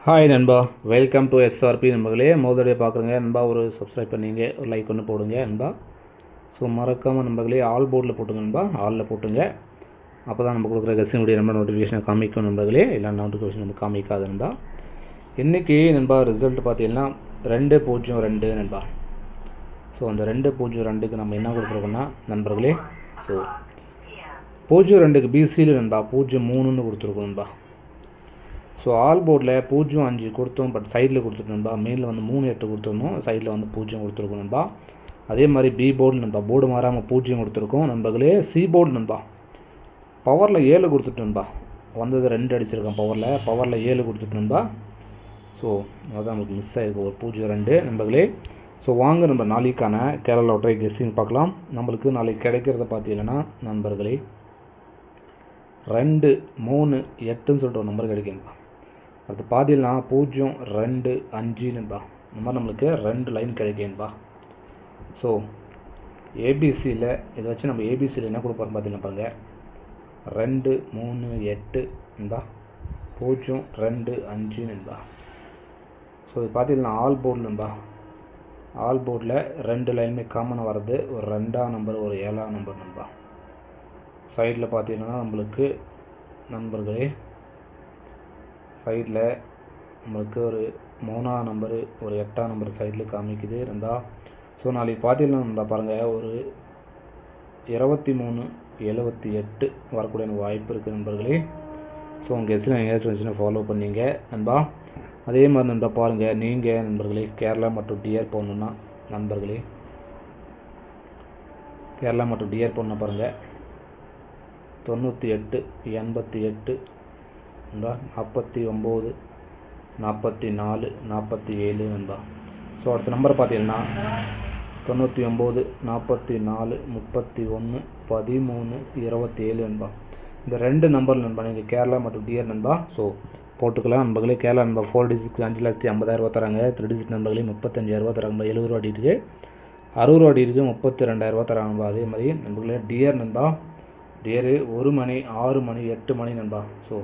Hi நண்பா, welcome to SRP நண்பர்களே. முதல்ல பார்க்குறேங்க நண்பா, ஒரு சப்ஸ்கிரைப் பண்ணிங்க, ஒரு லைக் ஒன்று போடுங்க நண்பா. ஸோ மறக்காமல் நண்பர்களே ஆல் போர்டில் போட்டுங்க நண்பா, ஆலில் போட்டுங்க. அப்போ தான் நம்ம கொடுக்குற கெஸ்டினுடைய நண்பர் நோட்டிஃபிகேஷன் காமிக்கும் நண்பர்களே, இல்லை நோட்டிஃபிகேஷன் நம்ம காமிக்காது நண்பா. இன்றைக்கி நண்பா ரிசல்ட் பார்த்தீங்கன்னா 202 நண்பா. ஸோ அந்த 202க்கு நம்ம என்ன கொடுத்துருக்கோம்னா நண்பர்களே, ஸோ 02க்கு பிசியில் நண்பா 03ன்னு கொடுத்துருக்கோம் நண்பா. ஸோ ஆல் போர்டில் 05 கொடுத்தோம், பட் சைடில் கொடுத்துருக்கோம் நண்பா. மெயினில் வந்து 38 கொடுத்துருந்தோம், சைடில் வந்து 0 கொடுத்துருக்கோம் நண்பா. அதே மாதிரி பி போர்டு நண்பா, போர்டு மாறாமல் 0 கொடுத்துருக்கோம் நண்பர்களே. சி போர்டு நண்பா பவரில் 7 கொடுத்துட்டு நண்பா, வந்தது 2 அடிச்சிருக்கோம். பவரில் 7 கொடுத்துட்டு நண்பா. ஸோ அதான் நமக்கு மிஸ் ஆகிருக்கு ஒரு 02 நண்பர்களே. ஸோ வாங்க நம்ம நாளைக்கான கேரளா லாட்டரி கெஸ்டிங் பார்க்கலாம். நம்மளுக்கு நாளைக்கு கிடைக்கிறத பார்த்தீங்கன்னா நண்பர்களே 2, 3, 8ன்னு சொல்லிட்டு ஒரு நம்பர் கிடைக்கும்பா. அது பார்த்தீங்கன்னா 0, 2, 5 நண்பா. இந்த மாதிரி நம்மளுக்கு 2 லைன் கிடைக்கும்பா. ஸோ ஏபிசியில் இதை வச்சு நம்ம ஏபிசியில் என்ன கொடுப்போம் பார்த்தீங்கன்னா பாருங்க, 2, 3, 8 நண்பா, 0, 2, 5 நண்பா. ஸோ இது பார்த்தீங்கன்னா ஆல் போர்டு நண்பா. ஆல் போர்டில் 2 லைனுமே காமனாக வர்றது ஒரு 2ஆம் நம்பர், ஒரு 7ஆம் நம்பர் நண்பா. சைடில் பார்த்தீங்கன்னா நம்மளுக்கு நண்பர்களே, சைடில் நம்மளுக்கு ஒரு 3ஆம் நம்பரு, ஒரு 8ஆம் நம்பர் சைடில் காமிக்குது நண்பா. ஸோ நாளைக்கு பார்த்தீங்கன்னா நண்பா பாருங்கள், ஒரு 23, 78 வரக்கூடிய வாய்ப்பு இருக்குது நண்பர்களே. ஸோ உங்கள் எத்தனை எங்கேயாச்சும் வந்துச்சுன்னா ஃபாலோ பண்ணிங்க நண்பா. அதே மாதிரி நண்பா பாருங்கள், நீங்கள் நண்பர்களே கேரளா மற்றும் டிஆர் போகணுன்னா நண்பர்களே, கேரளா மற்றும் டிஆர் போகணுன்னா பாருங்கள் 98, 88 நண்பா, 49, 44, 47 நண்பா. ஸோ அடுத்த நம்பர் பார்த்தீங்கன்னா 99, 44, 31, 13, 27 நண்பா. இந்த 2 நம்பர் நண்பா நீங்கள் கேரளா மற்றும் டிஆர் நண்பா ஸோ போட்டுக்கலாம் நண்பர்களே. கேரளா நண்பா 4 டிஜிட்க்கு 5,50,000 தராங்க. 3 டிஜிட் நண்பர்களே 35,000 தராங்க. 70 ரூபா டிஜிட்டுக்கு 60 ரூபா டிஜிட்டுக்கு 32,000 தராங்க நண்பா. அதே மாதிரி நண்பர்களே டிஆர் நண்பா, டிஆர் 1 மணி, 6 மணி, 8 மணி நண்பா. ஸோ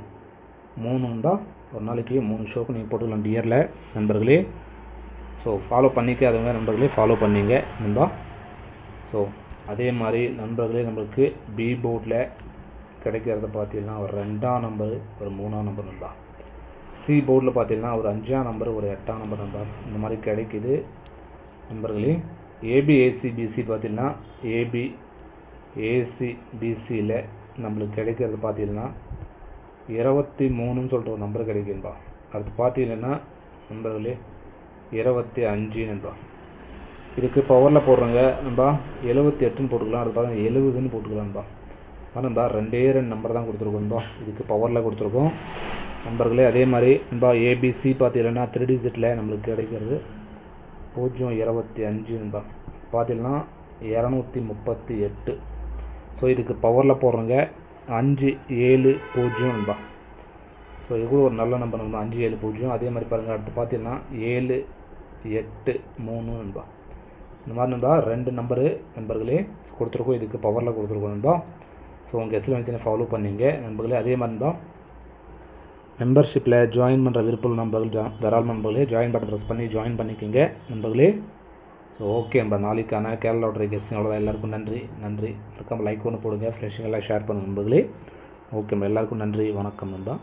3 நண்பா, ஒரு நாளைக்கு 3 ஷோக்கு நீங்கள் போட்டுக்கலாம் டிஆரில் நண்பர்களே. ஸோ ஃபாலோ பண்ணிக்க, அதுங்க நண்பர்களே ஃபாலோ பண்ணிங்க நண்பா. ஸோ அதே மாதிரி நண்பர்களே நம்மளுக்கு பி போர்டில் கிடைக்கிறத பார்த்தீங்கன்னா ஒரு 2ஆம் நம்பர், ஒரு 3ஆம் நம்பர் நண்பா. சி போர்டில் பார்த்தீங்கன்னா ஒரு 5ஆம் நம்பர், ஒரு 8ஆம் நம்பர் நண்பா. இந்த மாதிரி கிடைக்குது நண்பர்களே. ஏபி ஏசி பிசி பார்த்தீங்கன்னா ஏபி ஏசி பிசியில் நம்மளுக்கு கிடைக்கிறது பார்த்தீங்கன்னா 23ன்னு சொல்லிட்டு ஒரு நம்பர் கிடைக்கும்பா. அடுத்து பார்த்தீங்கன்னா நண்பர்களே 25 நண்பா. இதுக்கு பவரில் போடுறோங்க நண்பா, 78ன்னு போட்டுக்கலாம். அது பார்த்தா 70ன்னு போட்டுக்கலாம் நண்பா. நண்பா 2 நம்பர் தான் கொடுத்துருக்கோம் நண்பா, இதுக்கு பவரில் கொடுத்துருக்கோம் நண்பர்களே. அதே மாதிரி நண்பா ஏபிசி பார்த்தீங்கன்னா 3 டிஜிட்டில் நம்மளுக்கு கிடைக்கிறது 025 நண்பா. பார்த்தீங்கன்னா 238. ஸோ இதுக்கு பவரில் போடுறோங்க 5, 7, 0 நண்பா. ஸோ இது கூட ஒரு நல்ல நம்பர் நண்பா, 5, 7, 0. அதே மாதிரி பாருங்கள், அடுத்து பார்த்தீங்கன்னா 7, 8, 3 நண்பா. இந்த மாதிரி நண்பா 2 நம்பரு நண்பர்களே கொடுத்துருக்கோம், இதுக்கு பவரில் கொடுத்துருக்கோம் நண்பா. ஸோ உங்கள் எஸ்எல் வந்து ஃபாலோ பண்ணிங்க நண்பர்களே. அதே மாதிரி நண்பா மெம்பர்ஷிப்பில் ஜாயின் பண்ணுற விருப்பம் நண்பர்கள் தாராள நண்பர்களே ஜாயின் பட்டன் ப்ரெஸ் பண்ணி ஜாயின் பண்ணிக்கோங்க நண்பர்களே. ஸோ ஓகே நண்பா, நாளைக்கான கேரளா லாட்டரி கெஸ்டிங் அவ்வளோதான். எல்லாருக்கும் நன்றி. மறக்காமல் லைக் ஒன்று போடுங்க, ஃப்ரெஷ்ஷுங்கெல்லாம் ஷேர் பண்ணுங்கள் நண்பர்களே. ஓகே எல்லாருக்கும் நன்றி, வணக்கம் நண்பா.